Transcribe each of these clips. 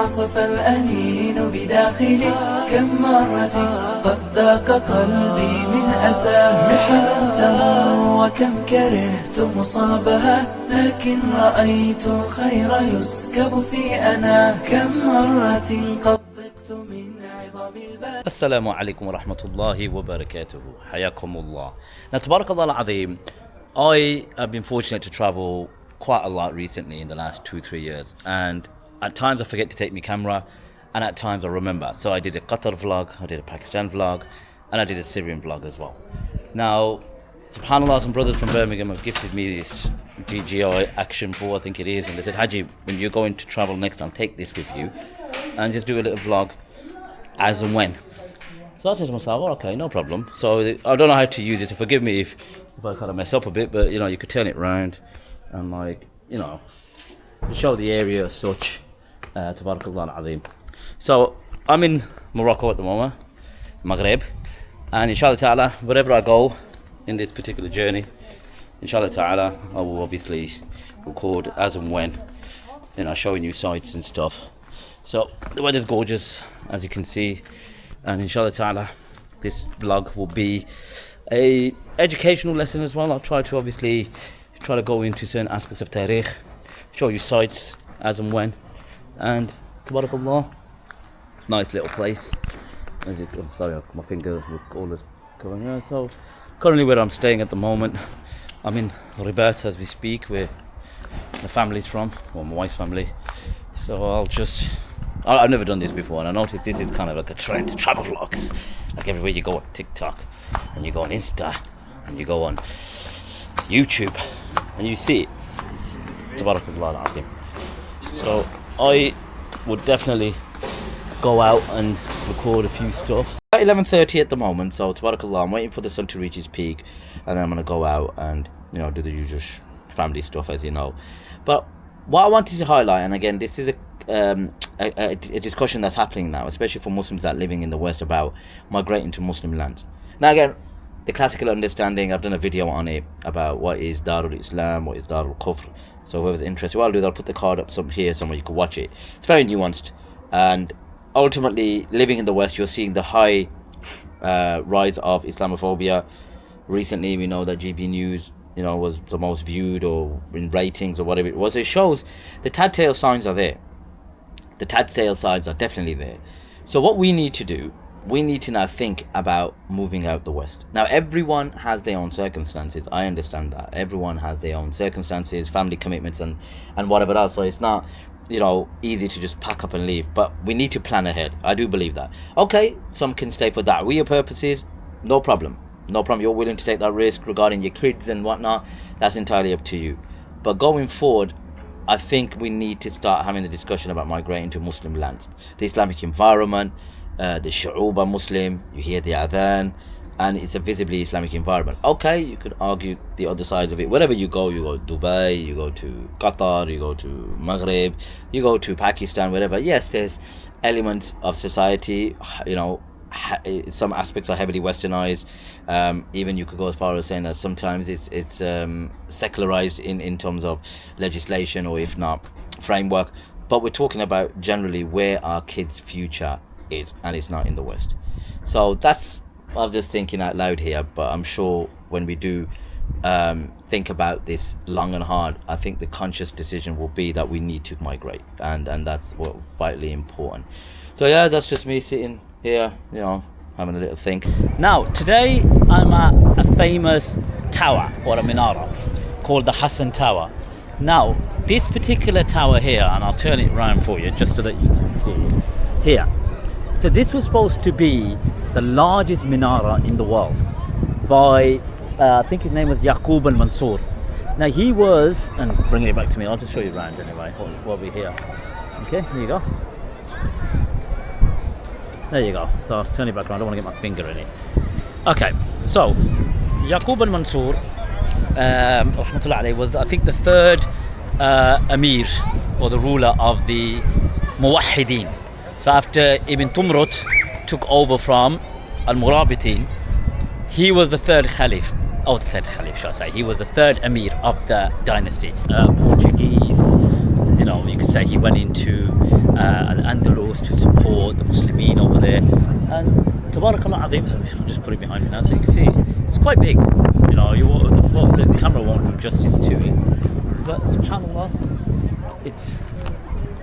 عصف الأنين بداخلي كم مرة قد ذاق قلبي من أساه محنة تمر وكم كرهت مصابها لكن رأيت الخير يسكب في أنا كم مرة قد ضقت من عظم البال. السلام عليكم ورحمة الله وبركاته. حياكم الله. Now, tabarakallah al-azim, I have been fortunate to travel quite a lot recently in the last 2-3 years, and at times I forget to take my camera, and at times I remember. So I did a Qatar vlog, I did a Pakistan vlog, and I did a Syrian vlog as well. Now, subhanallah, some brothers from Birmingham have gifted me this DJI Action 4, I think it is, and they said, Hajji, when you're going to travel next time, take this with you and just do a little vlog as and when. So I said to myself, oh, okay, no problem. So I don't know how to use it, so forgive me if I kind of mess up a bit, but you know, you could turn it around and, like, you know, show the area as such. Tabarakallah al-azim. So I'm in Morocco at the moment, Maghreb, and inshallah ta'ala, wherever I go in this particular journey, inshallah ta'ala, I will obviously record as and when, you know, showing you sights and stuff. So the weather's gorgeous, as you can see, and inshallah ta'ala, this vlog will be a educational lesson as well. I'll try to obviously go into certain aspects of Tariq, show you sights as and when, and tabarakallah, nice little place. As you, oh, sorry, my finger with all this going on. So currently where I'm staying at the moment, I'm in Ribat as we speak, where the family's from, or my wife's family. So I've never done this before, and I noticed this is kind of like a trend, travel vlogs. Like everywhere you go on TikTok, and you go on Insta, and you go on YouTube, and you see it. Tabarakallah al-azim. So I would definitely go out and record a few stuff. At 11:30 at the moment, so tabarakallah, I'm waiting for the sun to reach its peak, and then I'm gonna go out and, you know, do the usual family stuff, as you know. But what I wanted to highlight, and again, this is a discussion that's happening now, especially for Muslims that are living in the West, about migrating to Muslim lands. Now again, the classical understanding, I've done a video on it about what is Darul Islam, what is Darul Kufr. So whoever's interested, what I'll do, I'll put the card up here somewhere you can watch it. It's very nuanced, and ultimately, living in the West, you're seeing the high rise of Islamophobia. Recently, we know that GB News, you know, was the most viewed, or in ratings or whatever it was. It shows the telltale signs are there. The telltale signs are definitely there. So what we need to do, we need to now think about moving out the West. Now, everyone has their own circumstances. I understand that. Everyone has their own circumstances, family commitments, and whatever else. So it's not, you know, easy to just pack up and leave. But we need to plan ahead. I do believe that. Okay, some can stay for da'wiyah purposes. No problem. No problem. You're willing to take that risk regarding your kids and whatnot. That's entirely up to you. But going forward, I think we need to start having the discussion about migrating to Muslim lands. The Islamic environment, the Shu'uba Muslim, you hear the adhan, and it's a visibly Islamic environment. Okay, you could argue the other sides of it. Wherever you go to Dubai, you go to Qatar, you go to Maghreb, you go to Pakistan, wherever. Yes, there's elements of society, you know, some aspects are heavily westernized. Even you could go as far as saying that sometimes it's secularized in terms of legislation, or if not framework. But we're talking about generally where our kids' future is, and it's not in the West. So that's, I'm just thinking out loud here, but I'm sure when we do think about this long and hard, I think the conscious decision will be that we need to migrate, and that's what vitally important. So yeah, that's just me sitting here, you know, having a little think. Now, today I'm at a famous tower, or a minara, called the Hassan Tower. Now, this particular tower here, and I'll turn it around for you just so that you can see here. So this was supposed to be the largest minara in the world by, I think his name was Yaqub al-Mansur. Now he was, and bringing it back to me, I'll just show you around anyway while we're here. Okay, here you go. There you go. So I'll turn it back around, I don't want to get my finger in it. Okay, so Yaqub al-Mansur, rahmatullah alayhi, was, I think, the third Amir, or the ruler of the Muwahhideen. So after Ibn Tumrut took over from Al-Murabitin, he was the third Khalif, or the third Khalif, shall I say. He was the third Amir of the dynasty. Portuguese, you know, you could say he went into Al-Andalus to support the Muslimin over there. And Tabarakallah Azim, so I'll just put it behind me now so you can see. It's quite big, you know, the camera won't do justice to it. But subhanAllah, it's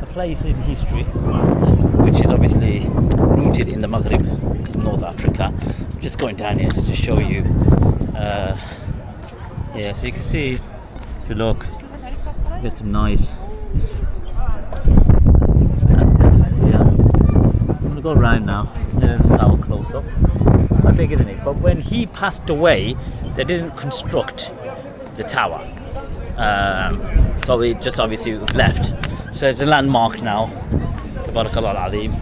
a place in history which is obviously rooted in the Maghrib, North Africa. I'm just going down here just to show you. Yeah, so you can see, if you look, you get some nice. I'm going to go around now. There's the tower close up. Quite big, isn't it? But when he passed away, they didn't construct the tower. So it just obviously was left. So it's a landmark now, Tabarakallah al-Azim,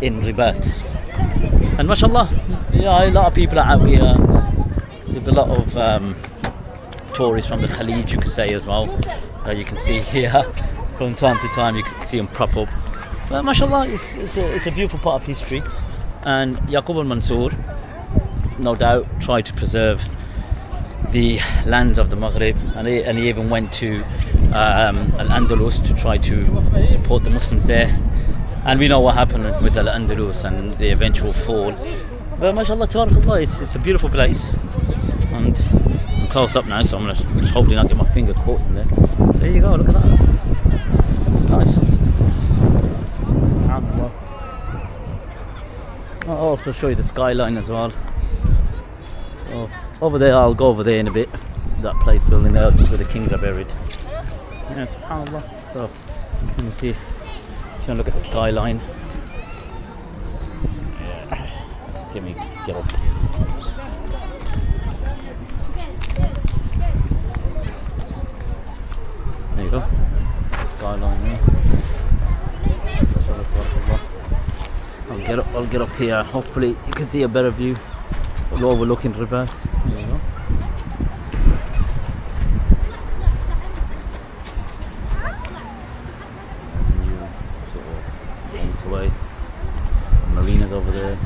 in Rebirth. And mashallah, yeah, a lot of people are out here. There's a lot of tourists from the Khalij, you could say, as well. You can see here, from time to time, you can see them prop up. But mashallah, it's a beautiful part of history. And Yaqub al-Mansur, no doubt, tried to preserve the lands of the Maghrib, and he even went to Al-Andalus to try to support the Muslims there. And we know what happened with Al-Andalus and the eventual fall. But mashallah, tabarakallah, it's a beautiful place. And I'm close up now, so I'm going to just hopefully not get my finger caught in there. There you go, look at that. It's nice. I'll also show you the skyline as well. So over there, I'll go over there in a bit. That place building there where the kings are buried. Yeah, subhanAllah. So you can see, if you want to look at the skyline. Yeah. Let me get up. There you go. Skyline there. I'll get up here. Hopefully you can see a better view. Overlooking Rebirth. There you go. Sort of away. Marina's over there,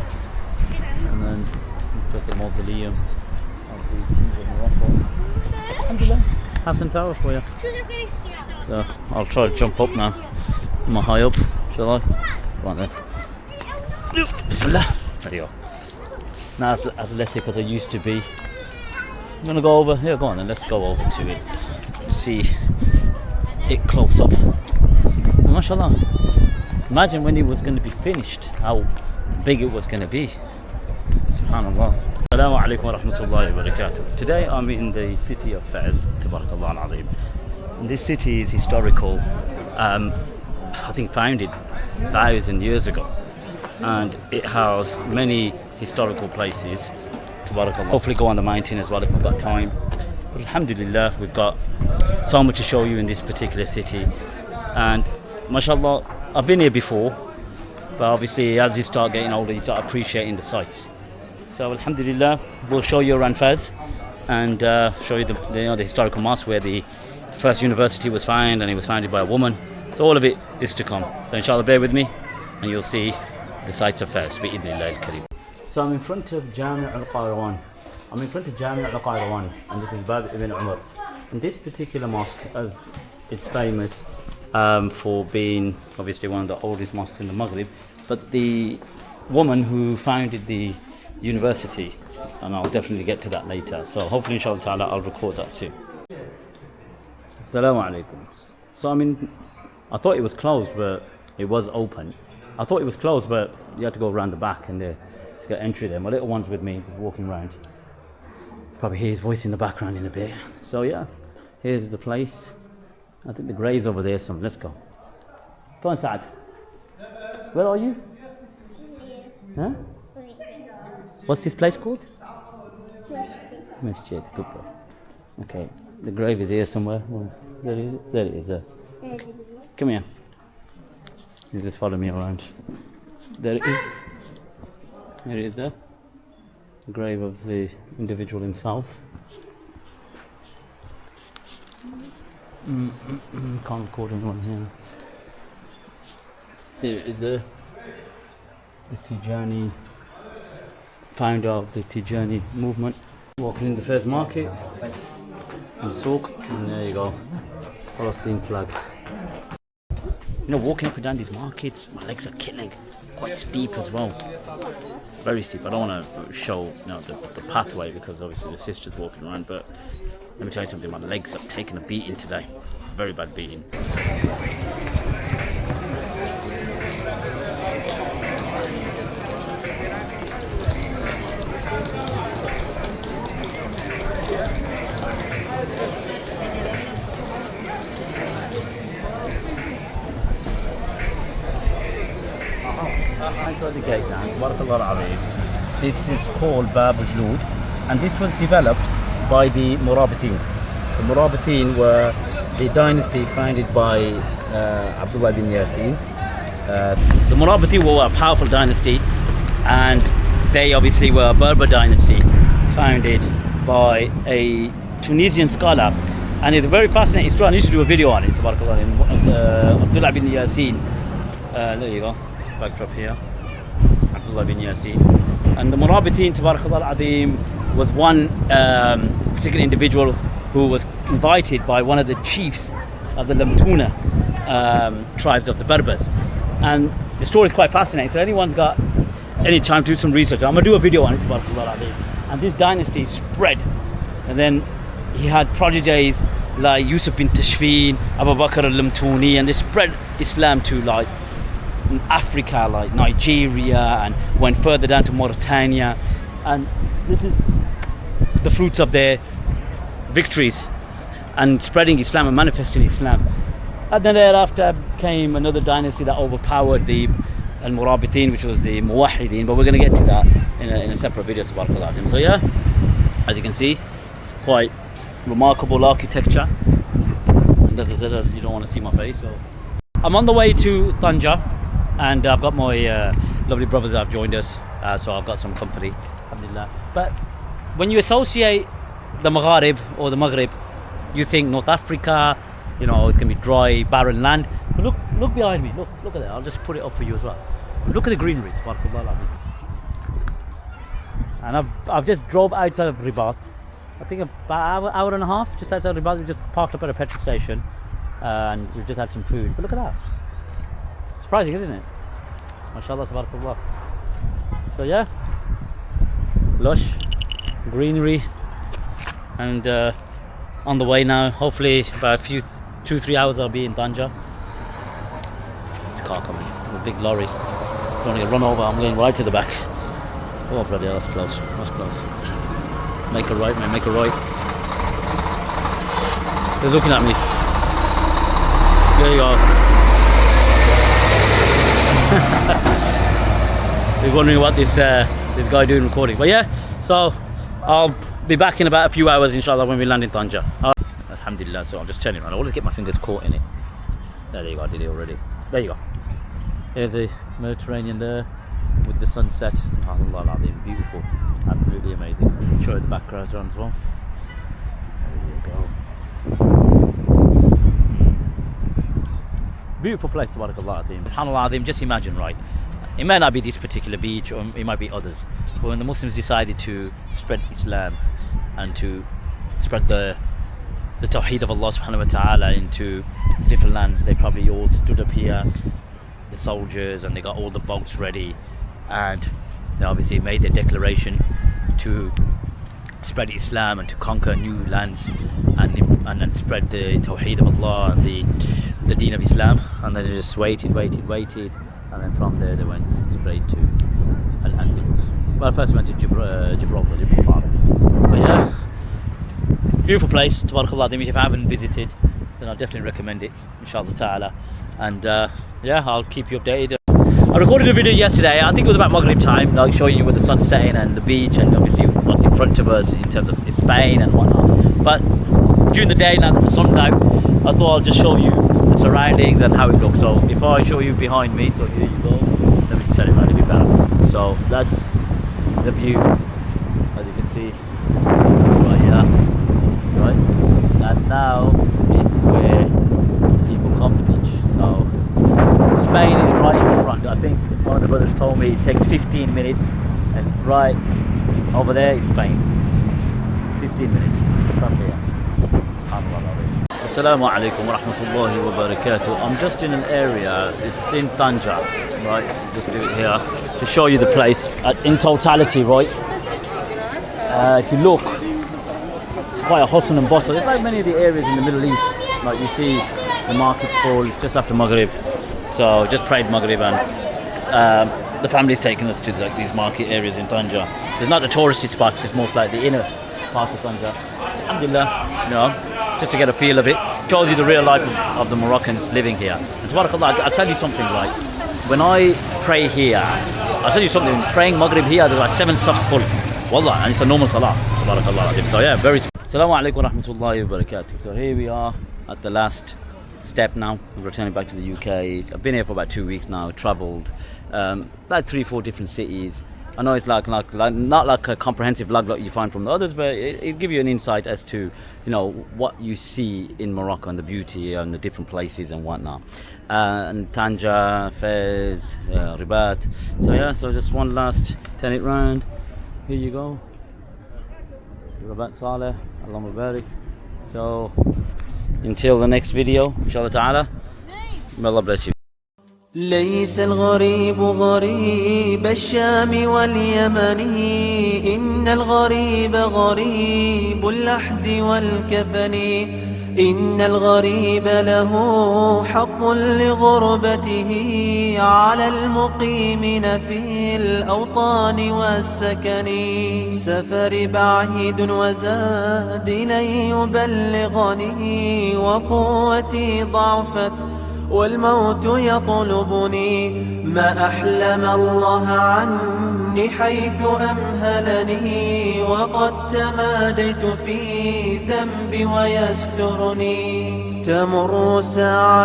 and then we've got the mausoleum of the kings of Morocco. Alhamdulillah, Hassan Tower for you. So I'll try to jump up now. Am I high up? Shall I? Go on then. Bismillah. There you go. Not as athletic as I used to be. I'm gonna go over here. Go on then. Let's go over to it. See it close up. And mashallah. Imagine when it was going to be finished, how big it was going to be. Subhanallah. Assalamu alaikum wa rahmatullahi wa barakatuh. Today I'm in the city of Fez, Tabarakallah al-Azim. And this city is historical. I think founded 1,000 years ago. And it has many historical places. Tabarakallah. Hopefully go on the mountain as well if I've got time. But alhamdulillah, we've got so much to show you in this particular city. And mashallah, I've been here before, but obviously as you start getting older, you start appreciating the sights. So alhamdulillah, we'll show you around Fez and show you the historical mosque where the first university was founded, and it was founded by a woman. So all of it is to come. So inshallah, bear with me and you'll see the sights of Fez. Bi'idhnillah al-Kareem. So I'm in front of Jami' al-Qayrawan. And this is Bab ibn Umar. And this particular mosque, as it's famous for being obviously one of the oldest mosques in the Maghrib, but the woman who founded the university, and I'll definitely get to that later, so hopefully inshallah ta'ala I'll record that soon. Assalamu alaikum. So I thought it was closed, but it was open. I thought it was closed, but you had to go around the back and to get entry there. My little one's with me, walking around. Probably hear his voice in the background in a bit. So yeah, here's the place. I think the grave's over there, so let's go. Go on, Saad. Where are you? Huh? What's this place called? Masjid. Good boy. Okay, the grave is here somewhere. Well, there it is. There it is. Come here. You just follow me around. There it is. There it is there. The grave of the individual himself. Can't record anyone here. Here it is there. The Tijani, founder of the Tijani movement. Walking in the first market. And souk. And there you go. Palestine flag. walking up and down these markets, my legs are killing. Quite steep as well. Very steep. I don't want to show the pathway because obviously the sister's walking around, but let me tell you something, my legs have taken a beating today. Very bad beating. Inside the gate now, Barakallah al-Azim. This is called Bab al-Jloud, and this was developed by the Murabitin. The Murabitin were the dynasty founded by Abdullah bin Yasin. The Murabitin were a powerful dynasty, and they obviously were a Berber dynasty founded by a Tunisian scholar, and it's a very fascinating story. I need to do a video on it. Tabarakallah. Abdullah bin Yasin. There you go. Backdrop here. Abdullah bin Yasin. And the Murabitin, Tabarakallah al-Azim, was one particular individual who was invited by one of the chiefs of the Lamtuna tribes of the Berbers. And the story is quite fascinating. So anyone's got any time to do some research, I'm going to do a video on it, Tabarakallah al-Azim. And this dynasty spread. And then he had prodigies like Yusuf bin Tashfin, Abu Bakr al-Lamtuni, and they spread Islam to like Africa, like Nigeria, and went further down to Mauritania. And this is the fruits of their victories and spreading Islam and manifesting Islam. And then thereafter came another dynasty that overpowered the Al-Murabitin, which was the Muwahhidin, but we're going to get to that in a separate video. So yeah, as you can see, it's quite remarkable architecture. And as I said, you don't want to see my face, so I'm on the way to Tangier, and I've got my lovely brothers that have joined us, so I've got some company, alhamdulillah. But when you associate the Maghrib or the Maghrib, you think North Africa, it's going to be dry, barren land. But look behind me, look at that. I'll just put it up for you as well. Look at the greenery, and I've just drove outside of Rabat. I think about an hour and a half just outside Rabat. We just parked up at a petrol station, and we've just had some food. But look at that. Surprising, isn't it? MashaAllah, tabarakallah. So yeah, lush greenery, and on the way now. Hopefully about 2-3 hours I'll be in Tangier. This car coming, a big lorry. Don't want to get run over. I'm going right to the back. Oh bloody hell, that's close. That's close. Make a right, man. Make a right. They're looking at me. There you go. He's wondering what this guy doing recording. But yeah, so I'll be back in about a few hours, inshallah, when we land in Tangier. Alhamdulillah. So I'm just turning around. I always get my fingers caught in it. There you go. I did it already. There you go. Here's the Mediterranean there with the sunset. SubhanAllah, beautiful. Absolutely amazing. Show the background around as well. There you go. Beautiful place, tabarakallah. SubhanAllah, just imagine, right? It may not be this particular beach, or it might be others. But when the Muslims decided to spread Islam and to spread the Tawheed of Allah subhanahu wa ta'ala into different lands, they probably all stood up here, the soldiers, and they got all the boats ready, and they obviously made their declaration to spread Islam and to conquer new lands and spread the Tawheed of Allah and the Deen of Islam. And then they just waited, and then from there they went straight to Al-Andalus. Well, first we went to Gibraltar. But yeah, beautiful place, tabarakallah. If you haven't visited, then I'll definitely recommend it, inshallah ta'ala. And yeah, I'll keep you updated. I recorded a video yesterday, I think it was about Maghrib time, like showing you where the sun's setting and the beach, and obviously what's in front of us in terms of Spain and whatnot. But during the day, now that the sun's out, I thought I'll just show you the surroundings and how it looks. So if I show you behind me, so here you go, let me just turn it around a bit better. So that's the view, as you can see, right here, right? And now it's where people come to beach. So Spain is right in front. I think one of the brothers told me it takes 15 minutes, and right over there is Spain. 15 minutes from here. Assalamu alaikum wa rahmatullahi wa barakatuh. I'm just in an area, it's in Tangier, right? Just do it here to show you the place in totality, right? If you look, it's quite a hustle and bustle. It's like many of the areas in the Middle East. Like you see the market's full, it's just after Maghrib. So just prayed Maghrib and the family's taken us to like these market areas in Tangier. So it's not the touristy spots, it's more like the inner part of Tangier. Alhamdulillah, you know, just to get a feel of it. Shows you the real life of the Moroccans living here. And tabarakallah, I'll tell you something, like when I pray here, I'll tell you something, praying Maghrib here, there's like 7 safs full. Wallah, and it's a normal salah. Tabarakallah. So yeah, very. Assalamu alaikum wa rahmatullahi wa barakatuh. So here we are at the last step now. We're returning back to the UK. I've been here for about 2 weeks now, travelled like 3-4 different cities. I know it's like not like a comprehensive vlog like you find from the others, but it'll give you an insight as to, you know, what you see in Morocco and the beauty and the different places and whatnot. And Tangier, Fez, Rabat. So yeah, so just one last, turn it round. Here you go. Rabat Saleh, Allah Mubarak. So until the next video, inshallah ta'ala, may Allah bless you. ليس الغريب غريب الشام واليمن إن الغريب غريب اللحد والكفن إن الغريب له حق لغربته على المقيمين في الأوطان والسكن سفر بعيد وزاد لن يبلغني وقوتي ضعفت والموت يطلبني ما أحلم الله عني حيث أمهلني وقد تماديت في ذنبي ويسترني تمر ساعة